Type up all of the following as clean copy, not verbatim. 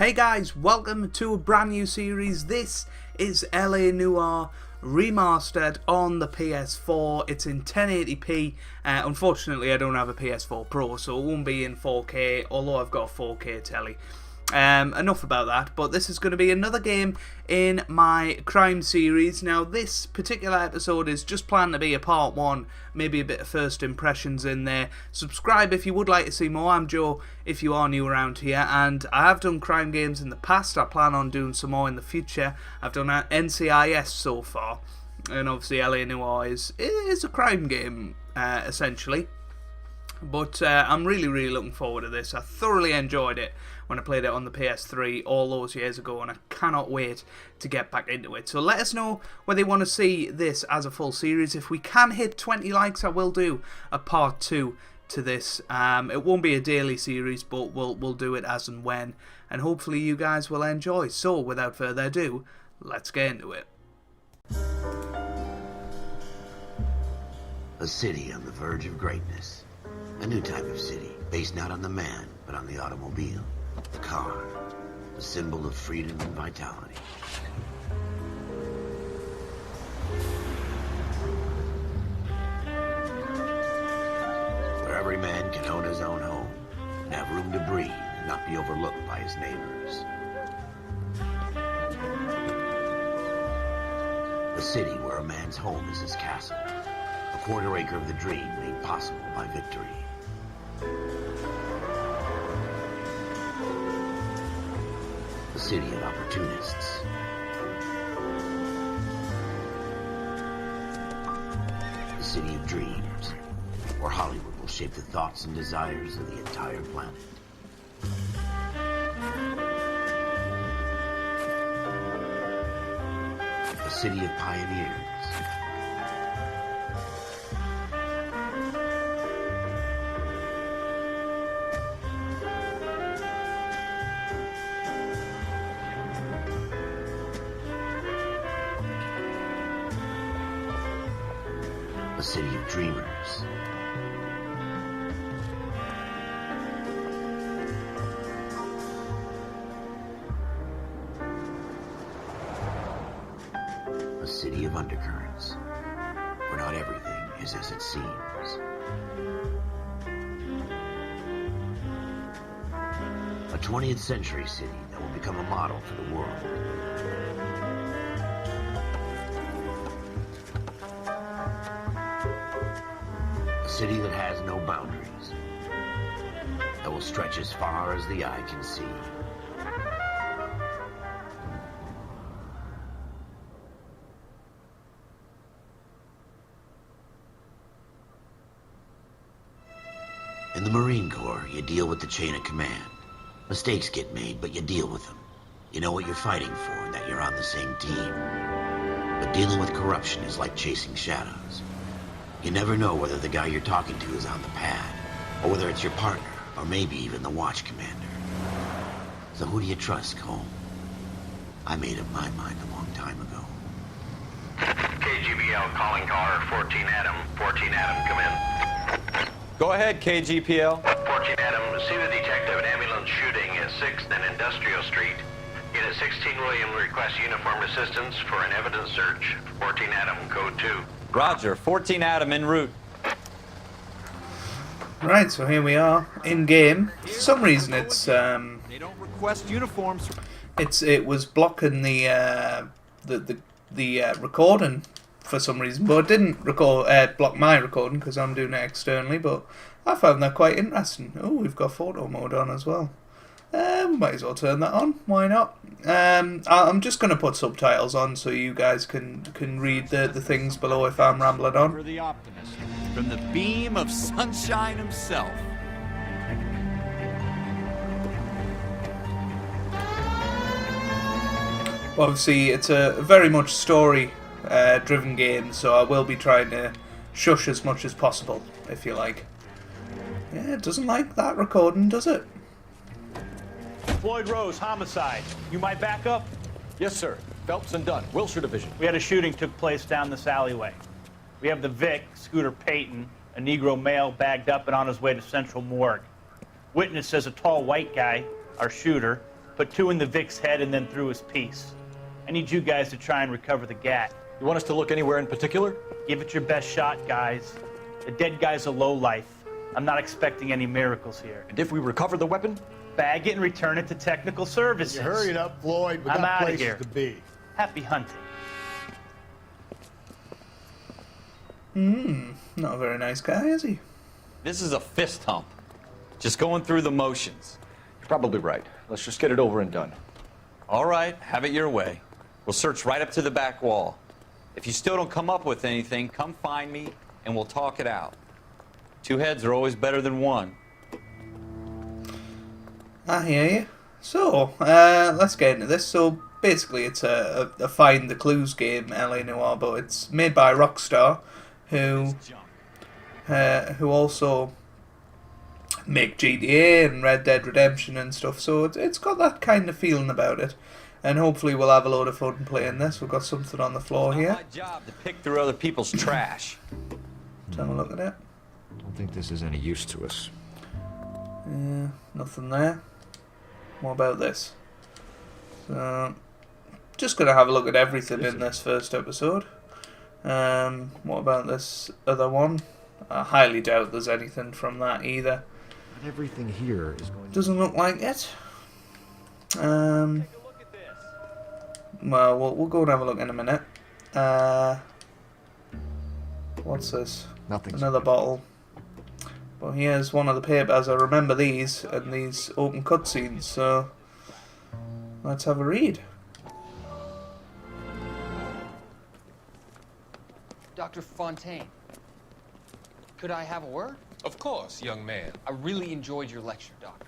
Hey guys, welcome to a brand new series. This is Noire Remastered on the PS4. It's in 1080p. Unfortunately, I don't have a PS4 Pro, so it won't be in 4K, although I've got a 4K telly. Enough about that, but this is going to be another game in my crime series. Now, this particular episode is just planned to be a part one, maybe a bit of first impressions in there. Subscribe if you would like to see more. I'm Joe if you are new around here, and I have done crime games in the past. I plan on doing some more in the future. I've done NCIS so far, and obviously LA Noire is a crime game, essentially. But I'm really looking forward to this. I thoroughly enjoyed it when I played it on the PS3 all those years ago, and I cannot wait to get back into it. So let us know whether you want to see this as a full series. If we can hit 20 likes, I will do a part 2 to this. It won't be a daily series, but we'll do it as and when, and hopefully you guys will enjoy. So without further ado, let's get into it. A city on the verge of greatness. A new type of city, based not on the man, but on the automobile. The car, the symbol of freedom and vitality. Where every man can own his own home, and have room to breathe and not be overlooked by his neighbors. A city where a man's home is his castle. A quarter acre of the dream made possible by victory. A city of opportunists. A city of dreams, where Hollywood will shape the thoughts and desires of the entire planet. A city of pioneers. A city of dreamers. A city of undercurrents, where not everything is as it seems. A 20th century city that will become a model for the world. A city that has no boundaries, that will stretch as far as the eye can see. In the Marine Corps, you deal with the chain of command. Mistakes get made, but you deal with them. You know what you're fighting for and that you're on the same team. But dealing with corruption is like chasing shadows. You never know whether the guy you're talking to is on the pad, or whether it's your partner, or maybe even the watch commander. So who do you trust, Cole? I made up my mind a long time ago. KGBL calling car 14 Adam. 14 Adam, come in. Go ahead, KGPL. 14 Adam, see the detective an ambulance shooting at 6th and Industrial Street. Unit 16 William requests uniformed assistance for an evidence search. 14 Adam, code 2. Roger, 14 Adam en route. Right, so here we are in game. For some reason, it's They don't request uniforms. it was blocking the recording for some reason, but it didn't block my recording because I'm doing it externally. But I found that quite interesting. Oh, we've got photo mode on as well. Might as well turn that on. Why not? I'm just going to put subtitles on so you guys can read the things below if I'm rambling on. For the optimist, from the beam of sunshine himself. Obviously, it's a very much story-driven game, so I will be trying to shush as much as possible, if you like. Yeah, it doesn't like that recording, does it? Floyd Rose, homicide. You might back up? Yes, sir. Phelps and Dunn, Wilshire Division. We had a shooting took place down this alleyway. We have the Vic, Scooter Payton, a Negro male bagged up and on his way to Central Morgue. Witness says a tall white guy, our shooter, put 2 in the Vic's head, and then through his piece. I need you guys to try and recover the gat. You want us to look anywhere in particular? Give it your best shot, guys. The dead guy's a lowlife. I'm not expecting any miracles here. And if we recover the weapon? Bag it and return it to technical services. You hurry it up, Floyd. We I'm got outta places here. to be. Happy hunting. Not a very nice guy, is he? This is a fist hump. Just going through the motions. You're probably right. Let's just get it over and done. All right, have it your way. We'll search right up to the back wall. If you still don't come up with anything, come find me and we'll talk it out. 2 heads are always better than 1. I hear you. So, let's get into this. So, basically, it's a find the clues game, LA Noire, but it's made by Rockstar, who also make GTA and Red Dead Redemption and stuff. So it's got that kind of feeling about it, and hopefully we'll have a load of fun playing this. We've got something on the floor here. It's my job to pick through other people's trash. Let's have a look at it. I don't think this is any use to us. Yeah, nothing there. What about this? So, just gonna have a look at everything in this first episode. What about this other one? I highly doubt there's anything from that either. Not everything here is going to... Doesn't look like it. Well, we'll go and have a look in a minute. What's this? Nothing. Another bottle. Well, here's one of the papers. I remember these and these open cutscenes, so let's have a read. Dr. Fontaine, could I have a word? Of course, young man. I really enjoyed your lecture, Doctor.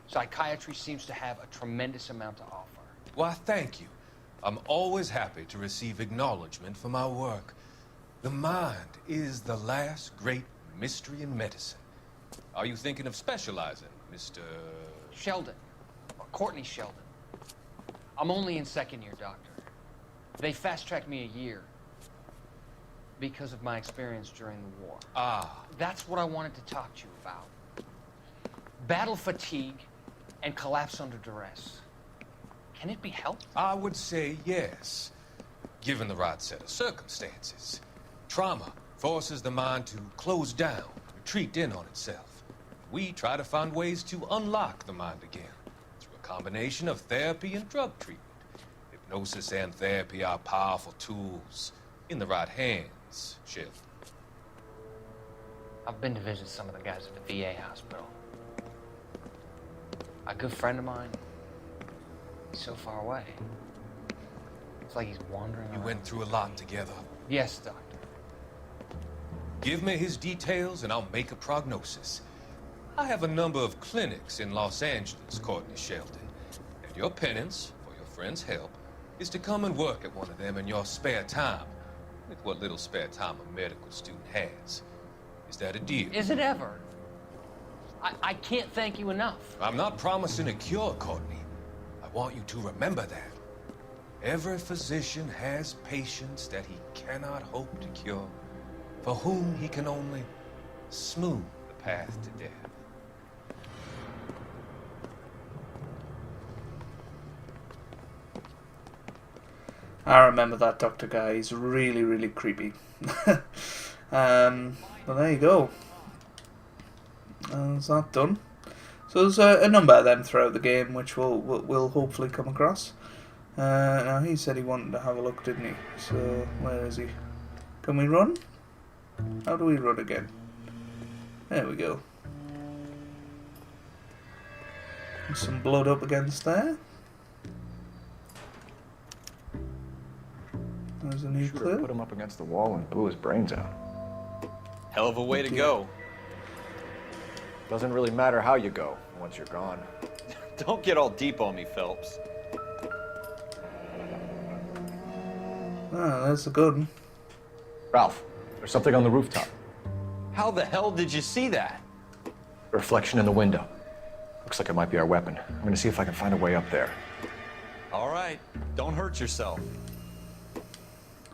Psychiatry seems to have a tremendous amount to offer. Why, thank you. I'm always happy to receive acknowledgement for my work. The mind is the last great mystery in medicine. Are you thinking of specializing, Mr. Sheldon, or Courtney Sheldon. I'm only in 2nd year, Doctor. They fast-tracked me a year because of my experience during the war. Ah. That's what I wanted to talk to you about. Battle fatigue and collapse under duress. Can it be helped? I would say yes, given the right set of circumstances. Trauma forces the mind to close down, retreat in on itself. We try to find ways to unlock the mind again through a combination of therapy and drug treatment. Hypnosis and therapy are powerful tools in the right hands, Sheldon. I've been to visit some of the guys at the VA hospital. A good friend of mine, he's so far away. It's like he's wandering You around. went through a lot together. Yes, Doctor. Give me his details and I'll make a prognosis. I have a number of clinics in Los Angeles, Courtney Sheldon. And your penance, for your friend's help, is to come and work at one of them in your spare time. With what little spare time a medical student has. Is that a deal? Is it ever? I can't thank you enough. I'm not promising a cure, Courtney. I want you to remember that. Every physician has patients that he cannot hope to cure, for whom he can only smooth the path to death. I remember that doctor guy. He's really, really creepy. Well, there you go. Is that done? So there's a number of them throughout the game, which we'll hopefully come across. Now he said he wanted to have a look, didn't he? So where is he? Can we run? How do we run again? There we go. There's some blood up against there. There's a new Shooter clue. put him up against the wall and blew his brains out. Hell of a way to go. Doesn't really matter how you go once you're gone. Don't get all deep on me, Phelps. Ah, that's a good one. Ralph, there's something on the rooftop. How the hell did you see that? A reflection in the window. Looks like it might be our weapon. I'm gonna see if I can find a way up there. All right, don't hurt yourself.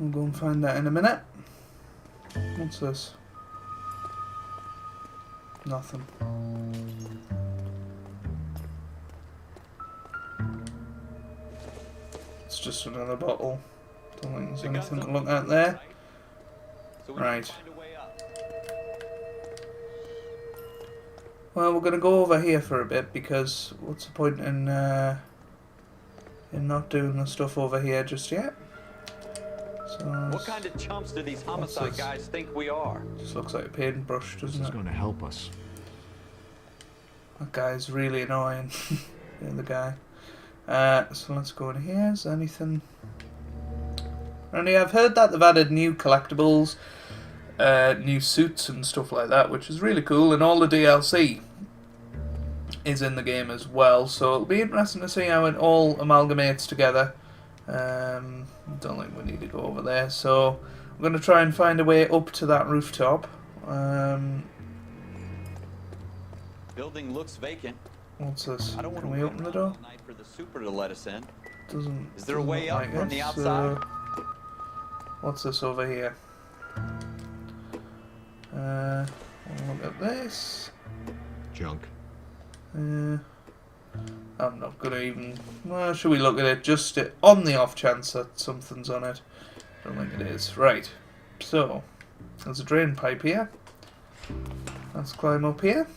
I'll go and find that in a minute. What's this? Nothing. It's just another bottle. Don't think there's anything to look at there. Right. Well, we're going to go over here for a bit because what's the point in not doing the stuff over here just yet? So what kind of chumps do these homicide guys think we are? Just looks like a paintbrush, doesn't it? This is going to help us. That guy's really annoying. The other guy. So let's go in here. Is there anything? Only I've heard that they've added new collectibles, new suits and stuff like that, which is really cool, and all the DLC is in the game as well, so it'll be interesting to see how it all amalgamates together. Don't think we need to go over there, so I'm going to try and find a way up to that rooftop. Building looks vacant. What's this? I don't want Can to we wait open the around door? all night for the super to let us in. Doesn't. Is there a doesn't way look up like from it, the outside? What's this over here? Look at this. Junk. I'm not gonna even. Well, should we look at it just on the off chance that something's on it? Don't think it is. Right. So there's a drain pipe here. Let's climb up here.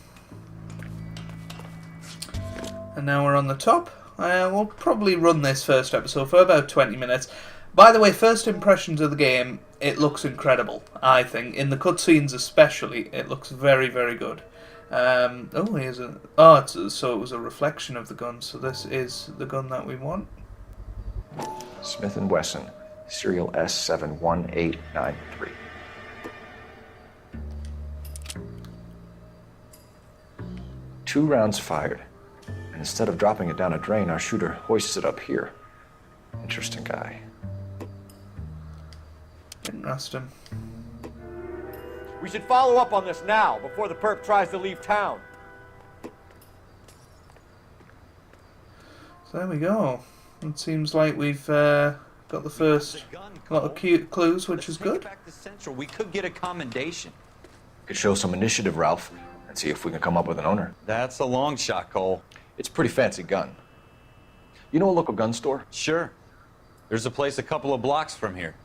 And now we're on the top. We'll probably run this first episode for about 20 minutes. By the way, first impressions of the game, it looks incredible, I think. In the cutscenes especially, it looks very, very good. Oh, here's a... Oh, so it was a reflection of the gun, so this is the gun that we want. Smith & Wesson, serial S71893. Two rounds fired. And instead of dropping it down a drain, our shooter hoists it up here. Interesting guy. Interesting. We should follow up on this now, before the perp tries to leave town. So there we go. It seems like we've got the first lot of cute clues, which is good. Back to Central, we could get a commendation. Could show some initiative, Ralph, and see if we can come up with an owner. That's a long shot, Cole. It's a pretty fancy gun. You know a local gun store? Sure. There's a place a couple of blocks from here.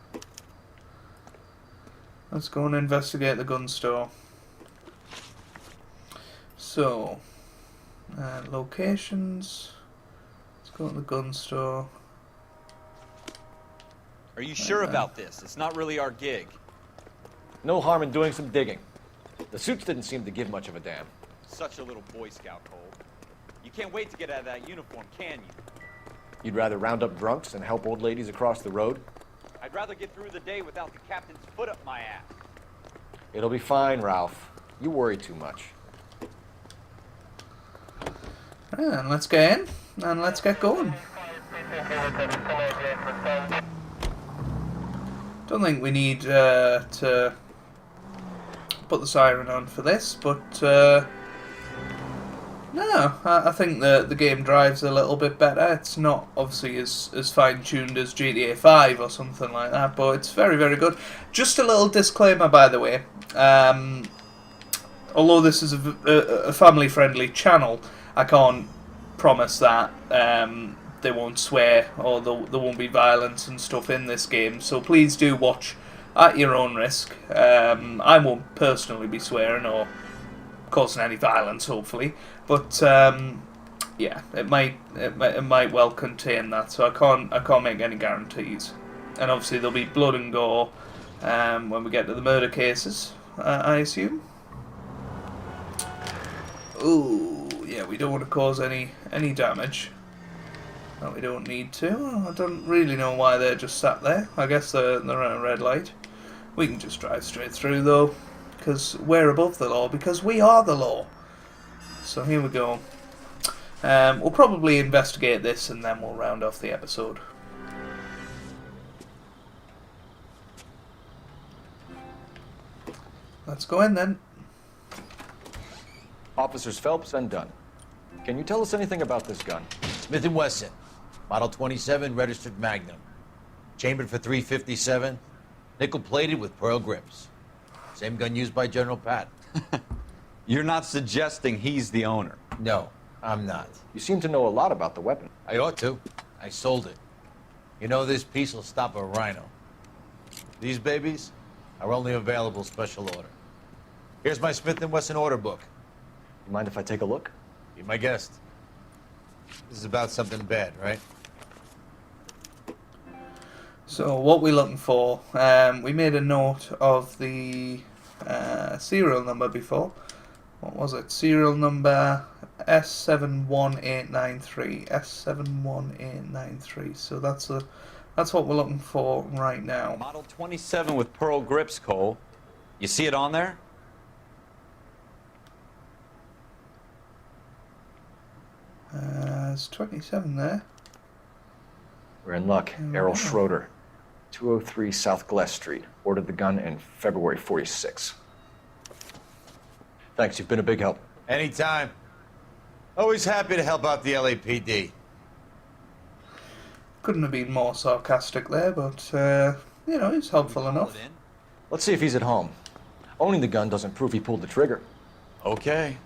Let's go and investigate the gun store. So, locations. Let's go to the gun store. Are you sure about this? It's not really our gig. No harm in doing some digging. The suits didn't seem to give much of a damn. Such a little Boy Scout, Cole. You can't wait to get out of that uniform, can you? You'd rather round up drunks and help old ladies across the road? I'd rather get through the day without the captain's foot up my ass. It'll be fine, Ralph. You worry too much. And let's get in, and let's get going. Don't think we need to put the siren on for this, but no, I think the game drives a little bit better. It's not obviously as fine-tuned as GTA 5 or something like that, but it's very, very good. Just a little disclaimer, by the way. Although this is a family-friendly channel, I can't promise that they won't swear or there won't be violence and stuff in this game. So please do watch at your own risk. I won't personally be swearing or causing any violence, hopefully, but yeah, it might well contain that. So I can't make any guarantees. And obviously there'll be blood and gore when we get to the murder cases, I assume. Ooh, yeah, we don't want to cause any damage. No, we don't need to. I don't really know why they're just sat there. I guess they're on a red light. We can just drive straight through though, because we're above the law, because we are the law. So here we go. We'll probably investigate this and then we'll round off the episode. Let's go in then. Officers Phelps and Dunn. Can you tell us anything about this gun? Smith & Wesson, Model 27, registered Magnum. Chambered for .357, nickel-plated with pearl grips. Same gun used by General Patton. You're not suggesting he's the owner? No, I'm not. You seem to know a lot about the weapon. I ought to. I sold it. You know this piece will stop a rhino. These babies are only available special order. Here's my Smith & Wesson order book. You mind if I take a look? Be my guest. This is about something bad, right? So what we're looking for, we made a note of the serial number before. What was it? Serial number S71893. S71893. So that's what we're looking for right now. Model 27 with pearl grips, Cole. You see it on there? There's 27 there. We're in luck. Errol Schroeder, 203 South Glass Street. Ordered the gun in February '46. Thanks, you've been a big help. Anytime. Always happy to help out the LAPD. Couldn't have been more sarcastic there, but, you know, he's helpful enough. Let's see if he's at home. Owning the gun doesn't prove he pulled the trigger. Okay.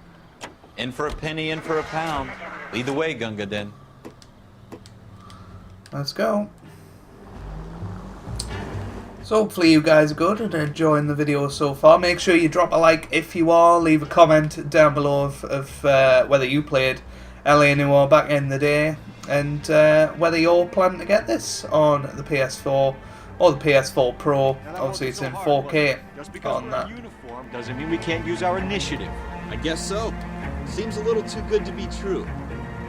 In for a penny, in for a pound. Lead the way, Gunga Din. Let's go. So hopefully you guys are good and enjoying the video so far. Make sure you drop a like if you are. Leave a comment down below of whether you played LA Noire back in the day. And whether you're planning to get this on the PS4 or the PS4 Pro. Obviously it's in 4K Just because on we're that. in uniform doesn't mean we can't use our initiative. I guess so. Seems a little too good to be true.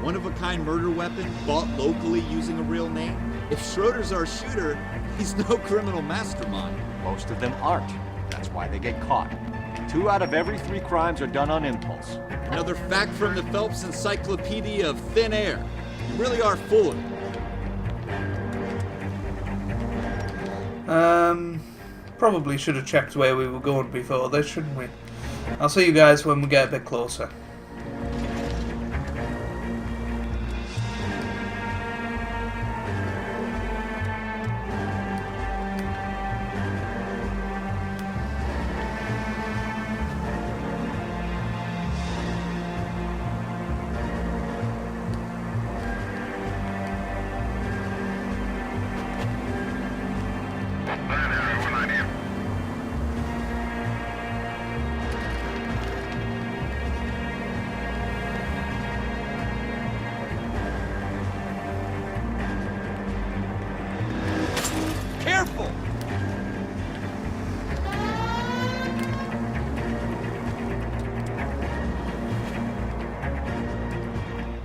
One-of-a-kind murder weapon bought locally using a real name? If Schroeder's our shooter, he's no criminal mastermind. Most of them aren't. That's why they get caught. 2 out of every 3 crimes are done on impulse. Another fact from the Phelps Encyclopedia of Thin Air. You really are full of it. Probably should have checked where we were going before this, shouldn't we? I'll see you guys when we get a bit closer. Careful!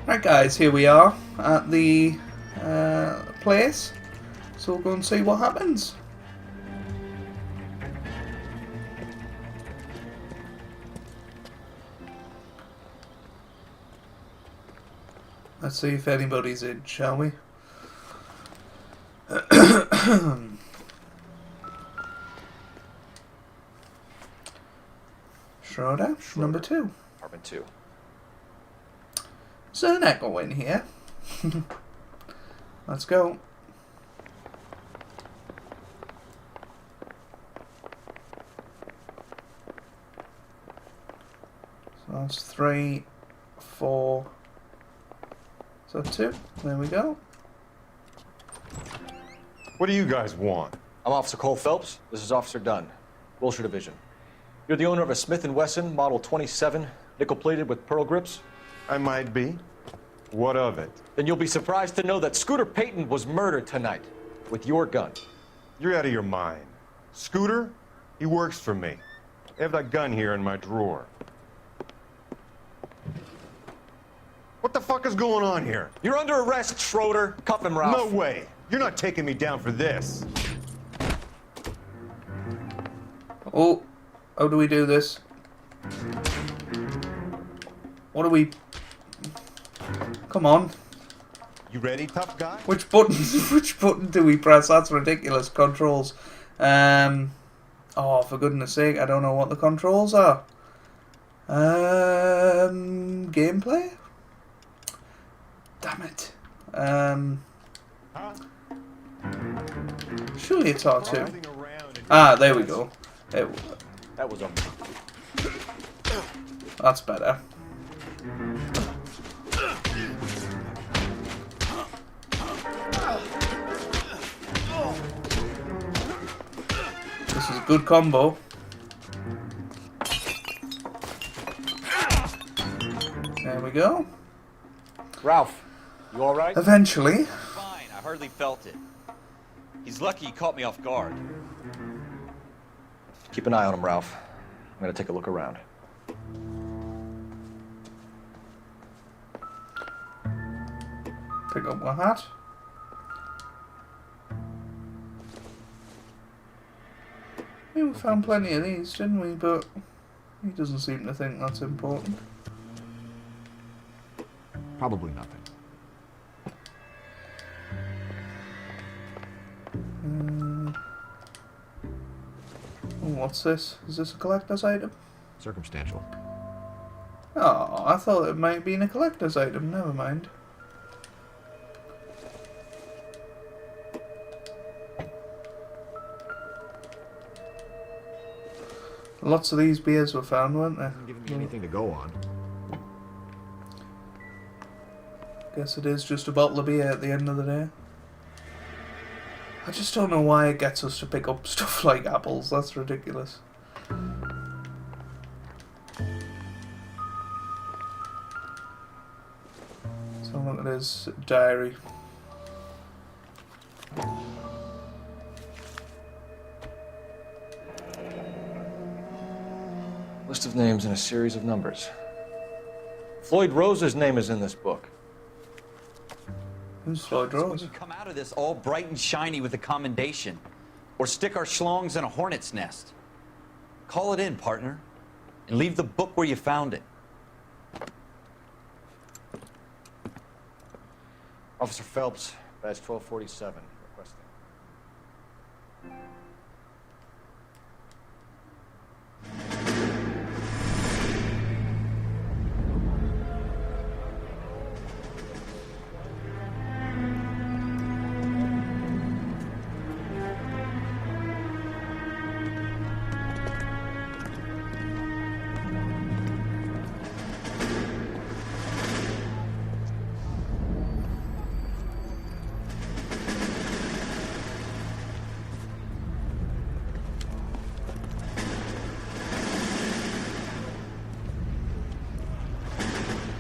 Right guys, here we are at the place. So we'll go and see what happens. Let's see if anybody's in, shall we? Schroeder, number 2. Apartment 2. Is there an echo in here? Let's go. So that's 3, 4. So 2. There we go. What do you guys want? I'm Officer Cole Phelps. This is Officer Dunn, Wilshire Division. You're the owner of a Smith & Wesson Model 27, nickel-plated with pearl grips? I might be. What of it? Then you'll be surprised to know that Scooter Payton was murdered tonight with your gun. You're out of your mind. Scooter? He works for me. I have that gun here in my drawer. What the fuck is going on here? You're under arrest, Schroeder. Cuff him, Ralph. No way. You're not taking me down for this. Oh, how do we do this? What do we... Come on. You ready, tough guy? Which button? Which button do we press? That's ridiculous. Controls. Oh, for goodness sake, I don't know what the controls are. Gameplay? Damn it. Surely it's R2. Ah, there we go. That was a... That's better. Good combo. There we go. Ralph, you all right? Eventually. Fine, I hardly felt it. He's lucky he caught me off guard. Keep an eye on him, Ralph. I'm gonna take a look around. Pick up my hat. We found plenty of these, didn't we? But he doesn't seem to think that's important. Probably nothing. What's this? Is this a collector's item? Circumstantial. Oh, I thought it might be a collector's item. Never mind. Lots of these beers were found, weren't there? Hasn't given me anything to go on. Guess it is just a bottle of beer at the end of the day. I just don't know why it gets us to pick up stuff like apples. That's ridiculous. So look at his diary. List of names and a series of numbers. Floyd Rose's name is in this book. Who's Floyd So we Rose? can come out of this all bright and shiny with a commendation. Or stick our schlongs in a hornet's nest. Call it in, partner. And leave the book where you found it. Officer Phelps, badge 1247, requesting.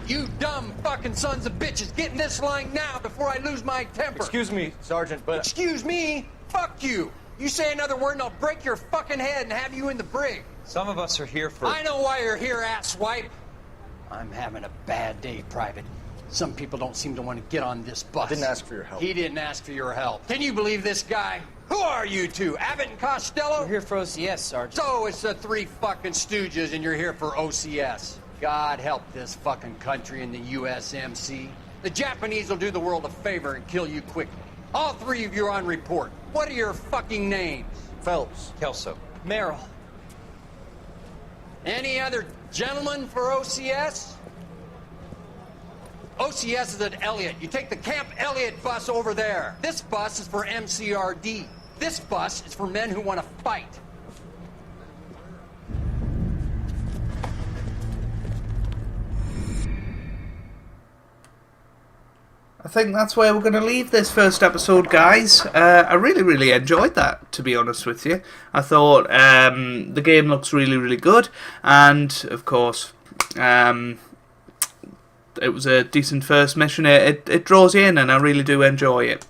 You dumb fucking sons of bitches, get in this line now before I lose my temper. Excuse me, Sergeant, but... Excuse me? Fuck you. You say another word and I'll break your fucking head and have you in the brig. Some of us are here for... I know why you're here, asswipe. I'm having a bad day, Private. Some people don't seem to want to get on this bus. Didn't ask for your help. He didn't ask for your help. Can you believe this guy? Who are you two? Abbott and Costello? We're here for OCS, Sergeant. So it's the three fucking stooges and you're here for OCS. God help this fucking country and the USMC. The Japanese will do the world a favor and kill you quickly. All three of you are on report. What are your fucking names? Phelps. Kelso. Merrill. Any other gentlemen for OCS? OCS is at Elliott. You take the Camp Elliott bus over there. This bus is for MCRD. This bus is for men who want to fight. I think that's where we're going to leave this first episode, guys. I really enjoyed that, to be honest with you. I thought the game looks really good, and of course it was a decent first mission. It draws you in, and I really do enjoy it.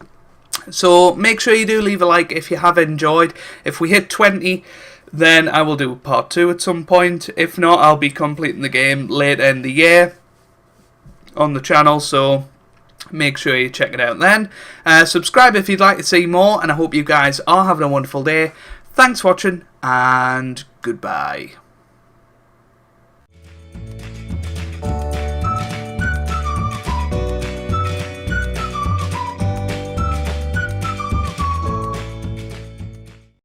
So make sure you do leave a like if you have enjoyed. If we hit 20, then I will do part 2 at some point. If not, I'll be completing the game later in the year on the channel, so make sure you check it out then. Subscribe if you'd like to see more, and I hope you guys are having a wonderful day. Thanks for watching, and goodbye.